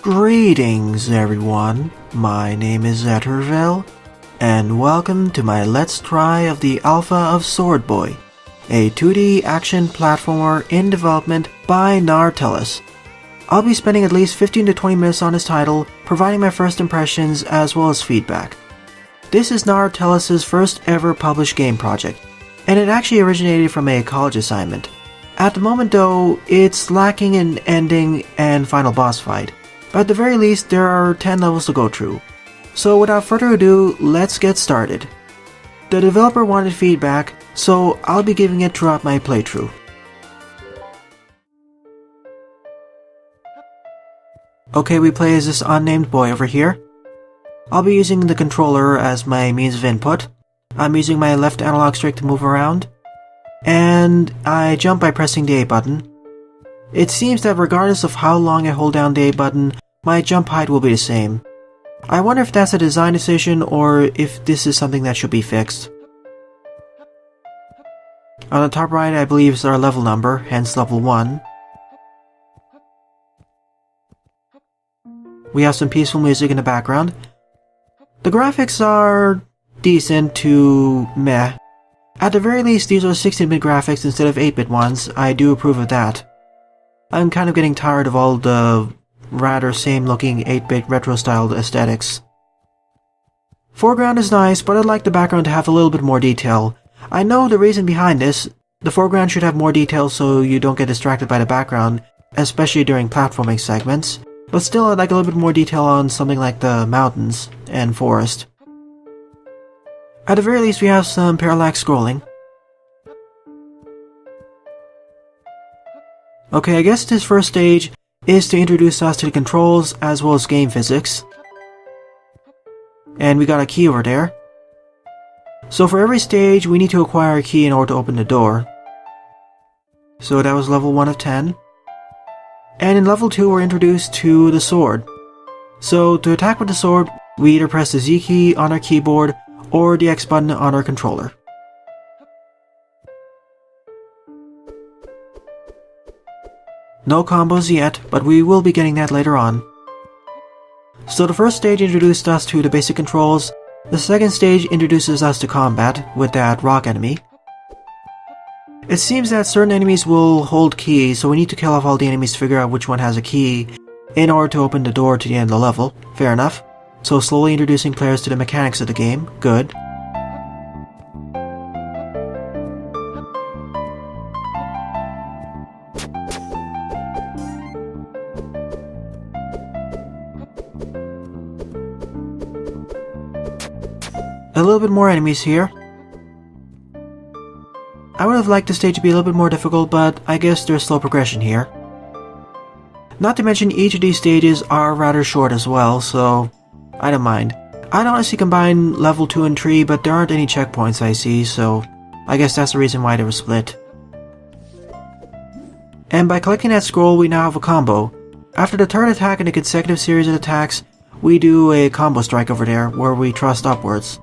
Greetings everyone, my name is Etterville, and welcome to my Let's Try of the Alpha of Sword Boy, a 2D action platformer in development by Narthelus. I'll be spending at least 15 to 20 minutes on this title, providing my first impressions as well as feedback. This is Narthelus's first ever published game project, and it actually originated from a college assignment. At the moment though, it's lacking in ending and final boss fight, but at the very least there are 10 levels to go through. So without further ado, let's get started. The developer wanted feedback, so I'll be giving it throughout my playthrough. Okay, we play as this unnamed boy over here. I'll be using the controller as my means of input. I'm using my left analog stick to move around, and I jump by pressing the A button. It seems that regardless of how long I hold down the A button, my jump height will be the same. I wonder if that's a design decision or if this is something that should be fixed. On the top right, I believe is our level number, hence level 1. We have some peaceful music in the background. The graphics are decent to meh. At the very least, these are 16-bit graphics instead of 8-bit ones. I do approve of that. I'm kind of getting tired of all the rather same-looking 8-bit retro-styled aesthetics. Foreground is nice, but I'd like the background to have a little bit more detail. I know the reason behind this. The foreground should have more detail so you don't get distracted by the background, especially during platforming segments, but still I'd like a little bit more detail on something like the mountains and forest. At the very least, we have some parallax scrolling. Okay, I guess this first stage is to introduce us to the controls as well as game physics. And we got a key over there. So for every stage, we need to acquire a key in order to open the door. So that was level 1 of 10. And in level 2, we're introduced to the sword. So to attack with the sword, we either press the Z key on our keyboard or the X button on our controller. No combos yet, but we will be getting that later on. So the first stage introduced us to the basic controls. The second stage introduces us to combat with that rock enemy. It seems that certain enemies will hold keys, so we need to kill off all the enemies to figure out which one has a key in order to open the door to the end of the level. Fair enough. So slowly introducing players to the mechanics of the game. Good. A little bit more enemies here. I would have liked the stage to be a little bit more difficult, but I guess there's slow progression here. Not to mention each of these stages are rather short as well, so I don't mind. I'd honestly combine level 2 and 3, but there aren't any checkpoints I see, so I guess that's the reason why they were split. And by collecting that scroll, we now have a combo. After the third attack in a consecutive series of attacks, we do a combo strike over there, where we thrust upwards.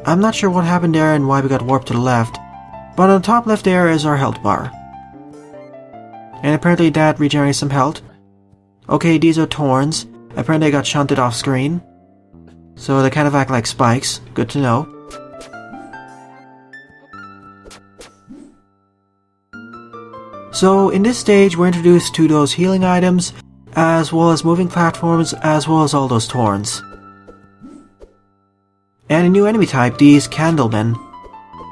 I'm not sure what happened there and why we got warped to the left, but on the top left there is our health bar. And apparently that regenerates some health. Okay, these are thorns. Apparently they got shunted off screen. So they kind of act like spikes. Good to know. So in this stage we're introduced to those healing items, as well as moving platforms, as well as all those thorns. And a new enemy type, these Candlemen,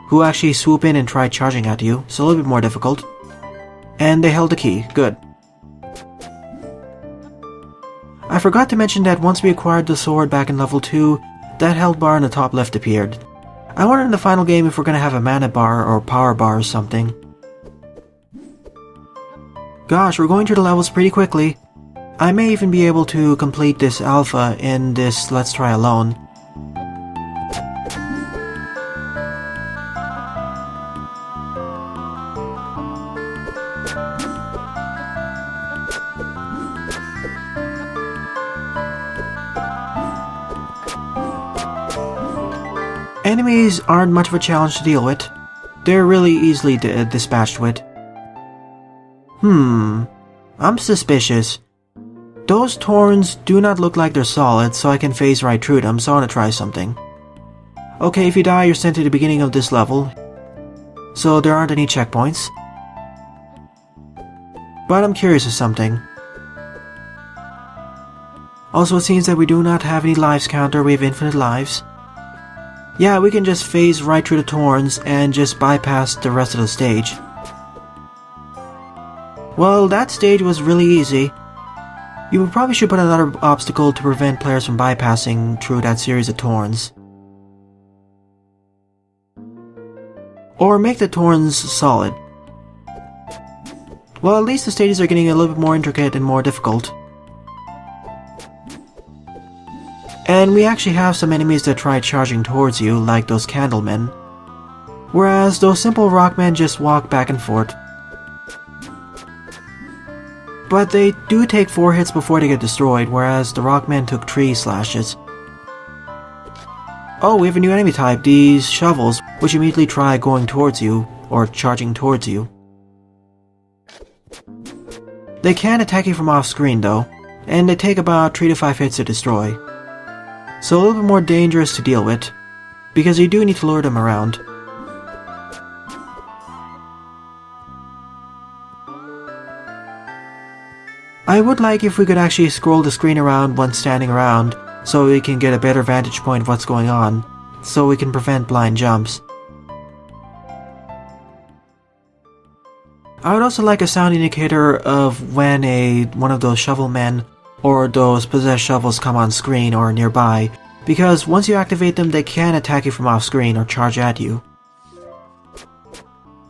who actually swoop in and try charging at you, so a little bit more difficult. And they held the key, good. I forgot to mention that once we acquired the sword back in level 2, that health bar in the top left appeared. I wonder in the final game if we're gonna have a mana bar or power bar or something. Gosh, we're going through the levels pretty quickly. I may even be able to complete this alpha in this Let's Try alone. Enemies aren't much of a challenge to deal with. They're really easily dispatched with. I'm suspicious. Those thorns do not look like they're solid, so I can phase right through them, so I want to try something. Okay, if you die, you're sent to the beginning of this level, so there aren't any checkpoints. But I'm curious of something. Also, it seems that we do not have any lives counter, we have infinite lives. Yeah, we can just phase right through the thorns and just bypass the rest of the stage. Well, that stage was really easy. You probably should put another obstacle to prevent players from bypassing through that series of thorns. Or make the thorns solid. Well, at least the stages are getting a little bit more intricate and more difficult. And we actually have some enemies that try charging towards you, like those candlemen. Whereas those simple rockmen just walk back and forth. But they do take 4 hits before they get destroyed, whereas the rockmen took 3 slashes. Oh, we have a new enemy type, these shovels, which immediately try going towards you, or charging towards you. They can attack you from off screen though, and they take about 3 to 5 hits to destroy. So a little bit more dangerous to deal with, because you do need to lure them around. I would like if we could actually scroll the screen around once standing around, so we can get a better vantage point of what's going on, so we can prevent blind jumps. I would also like a sound indicator of when one of those shovel men or those possessed shovels come on screen or nearby, because once you activate them they can attack you from off screen or charge at you.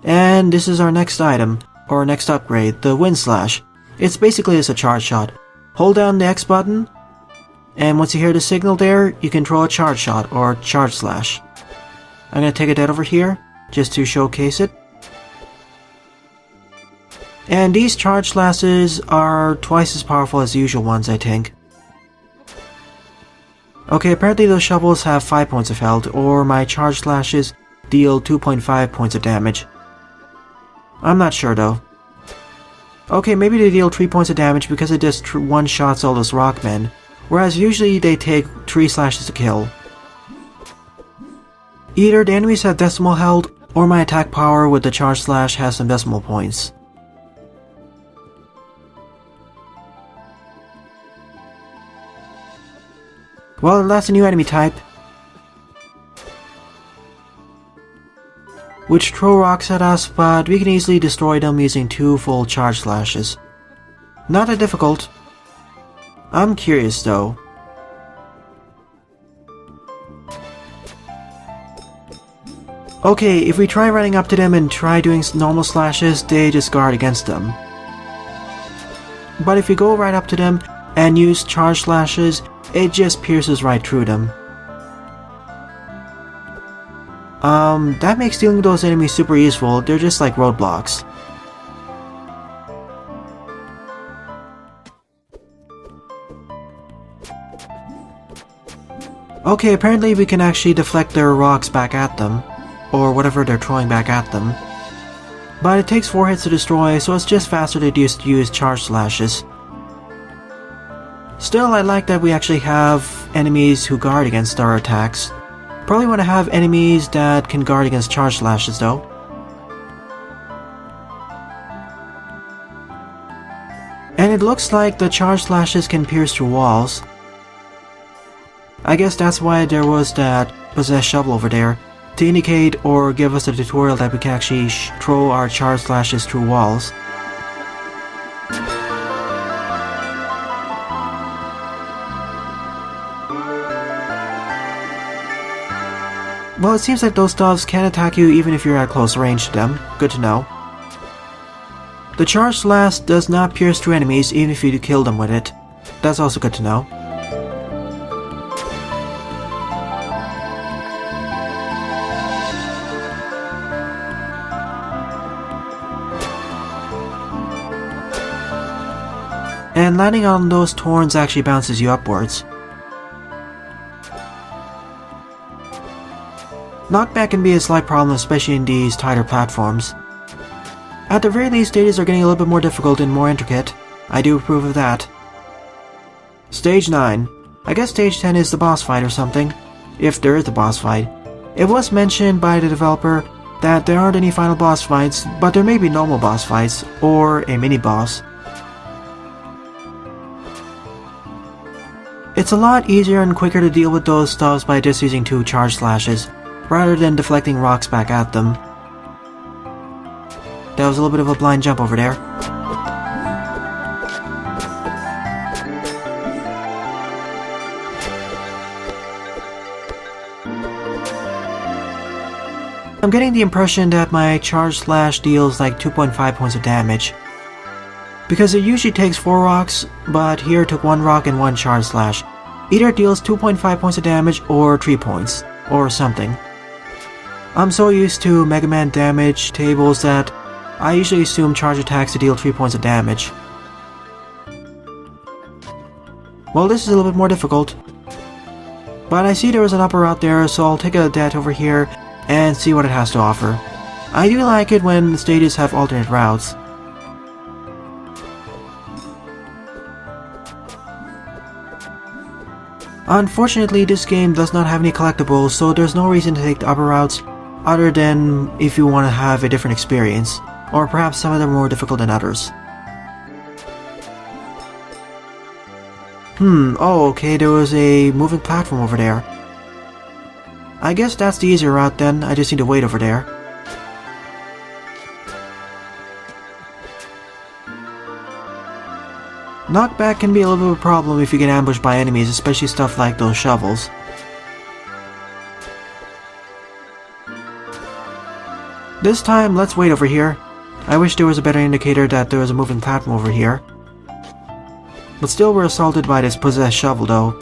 And this is our next item, or next upgrade, the Wind Slash. It's basically just a charge shot. Hold down the X button, and once you hear the signal there, you can throw a charge shot or charge slash. I'm gonna take a dead over here, just to showcase it. And these charge slashes are twice as powerful as the usual ones, I think. Okay, apparently those shovels have 5 points of health, or my charge slashes deal 2.5 points of damage. I'm not sure though. Okay, maybe they deal 3 points of damage because it just one-shots all those rockmen, whereas usually they take 3 slashes to kill. Either the enemies have decimal health, or my attack power with the charge slash has some decimal points. Well, that's a new enemy type, which throw rocks at us, but we can easily destroy them using 2 full charge slashes. Not that difficult. I'm curious though. Okay, if we try running up to them and try doing normal slashes, they just guard against them. But if we go right up to them and use charge slashes, it just pierces right through them. That makes dealing with those enemies super useful. They're just like roadblocks. Okay, apparently we can actually deflect their rocks back at them, or whatever they're throwing back at them. But it takes 4 hits to destroy, so it's just faster to just use charge slashes. Still, I like that we actually have enemies who guard against our attacks. Probably want to have enemies that can guard against charge slashes though. And it looks like the charge slashes can pierce through walls. I guess that's why there was that possessed shovel over there, to indicate or give us a tutorial that we can actually throw our charge slashes through walls. Well, it seems like those doves can attack you even if you're at close range to them. Good to know. The charge slash does not pierce through enemies even if you kill them with it. That's also good to know. And landing on those thorns actually bounces you upwards. Knockback can be a slight problem, especially in these tighter platforms. At the very least, stages are getting a little bit more difficult and more intricate, I do approve of that. Stage 9. I guess Stage 10 is the boss fight or something, if there is a boss fight. It was mentioned by the developer that there aren't any final boss fights, but there may be normal boss fights, or a mini-boss. It's a lot easier and quicker to deal with those stuffs by just using 2 charge slashes, rather than deflecting rocks back at them. That was a little bit of a blind jump over there. I'm getting the impression that my charge slash deals like 2.5 points of damage. Because it usually takes 4 rocks, but here it took 1 rock and 1 charge slash. Either it deals 2.5 points of damage or 3 points, or something. I'm so used to Mega Man damage tables that I usually assume charge attacks to deal 3 points of damage. Well, this is a little bit more difficult. But I see there was an upper route there, so I'll take a debt over here and see what it has to offer. I do like it when stages have alternate routes. Unfortunately, this game does not have any collectibles, so there's no reason to take the upper routes other than if you want to have a different experience, or perhaps some of them are more difficult than others. Oh okay, there was a moving platform over there. I guess that's the easier route then, I just need to wait over there. Knockback can be a little bit of a problem if you get ambushed by enemies, especially stuff like those shovels. This time, let's wait over here. I wish there was a better indicator that there was a moving platform over here. But still we're assaulted by this possessed shovel though.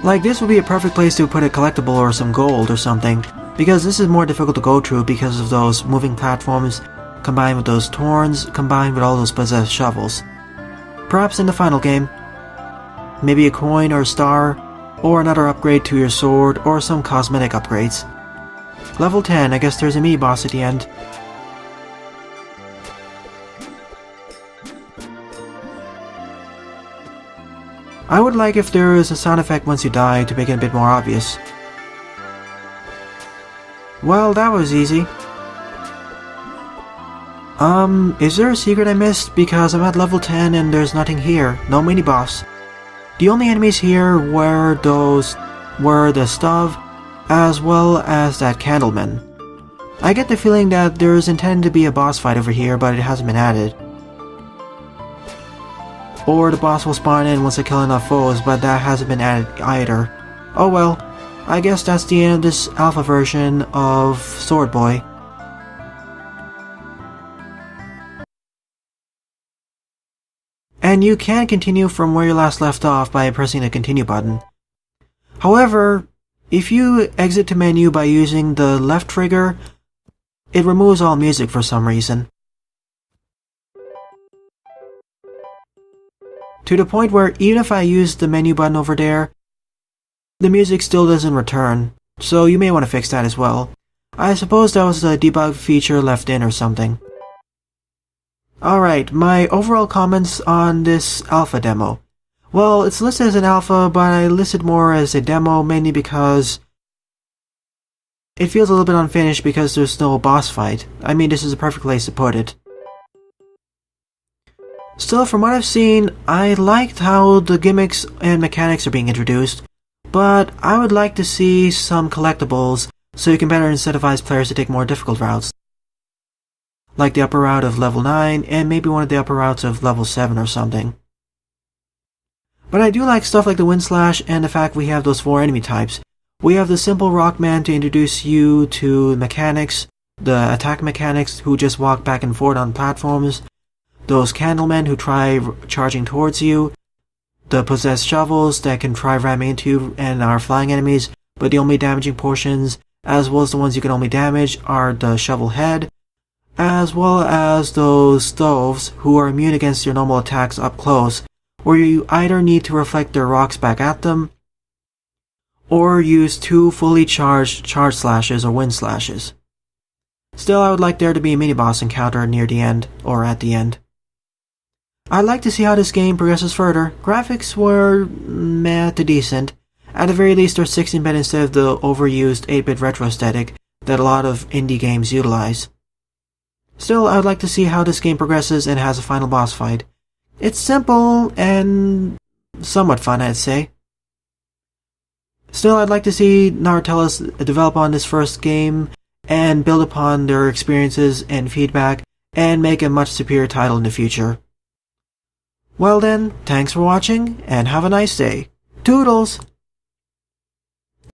Like, this would be a perfect place to put a collectible or some gold or something, because this is more difficult to go through because of those moving platforms, combined with those thorns, combined with all those possessed shovels. Perhaps in the final game, maybe a coin or a star, or another upgrade to your sword, or some cosmetic upgrades. Level 10, I guess there's a mini-boss at the end. I would like if there is a sound effect once you die to make it a bit more obvious. Well, that was easy. Is there a secret I missed? Because I'm at level 10 and there's nothing here. No mini-boss. The only enemies here were the Stove, as well as that Candleman. I get the feeling that there is intended to be a boss fight over here, but it hasn't been added. Or the boss will spawn in once I kill enough foes, but that hasn't been added either. Oh well, I guess that's the end of this alpha version of Sword Boy. And you can continue from where you last left off by pressing the continue button. However, if you exit the menu by using the left trigger, it removes all music for some reason. To the point where even if I use the menu button over there, the music still doesn't return, so you may want to fix that as well. I suppose that was a debug feature left in or something. Alright, my overall comments on this alpha demo. Well, it's listed as an alpha, but I listed more as a demo mainly because it feels a little bit unfinished because there's no boss fight. I mean, this is a perfect place to put it. Still, from what I've seen, I liked how the gimmicks and mechanics are being introduced, but I would like to see some collectibles so you can better incentivize players to take more difficult routes. Like the upper route of level 9, and maybe one of the upper routes of level 7 or something. But I do like stuff like the Wind Slash and the fact we have those 4 enemy types. We have the simple Rockman to introduce you to mechanics, the attack mechanics who just walk back and forth on platforms, those Candlemen who try charging towards you, the possessed shovels that can try ramming into you and are flying enemies, but the only damaging portions, as well as the ones you can only damage, are the shovel head, as well as those stoves who are immune against your normal attacks up close, where you either need to reflect their rocks back at them, or use 2 fully charged charge slashes or wind slashes. Still, I would like there to be a mini-boss encounter near the end, or at the end. I'd like to see how this game progresses further. Graphics were meh to decent. At the very least, they're 16-bit instead of the overused 8-bit retro aesthetic that a lot of indie games utilize. Still, I would like to see how this game progresses and has a final boss fight. It's simple and somewhat fun, I'd say. Still, I'd like to see Narthelus develop on this first game and build upon their experiences and feedback and make a much superior title in the future. Well then, thanks for watching and have a nice day. Toodles!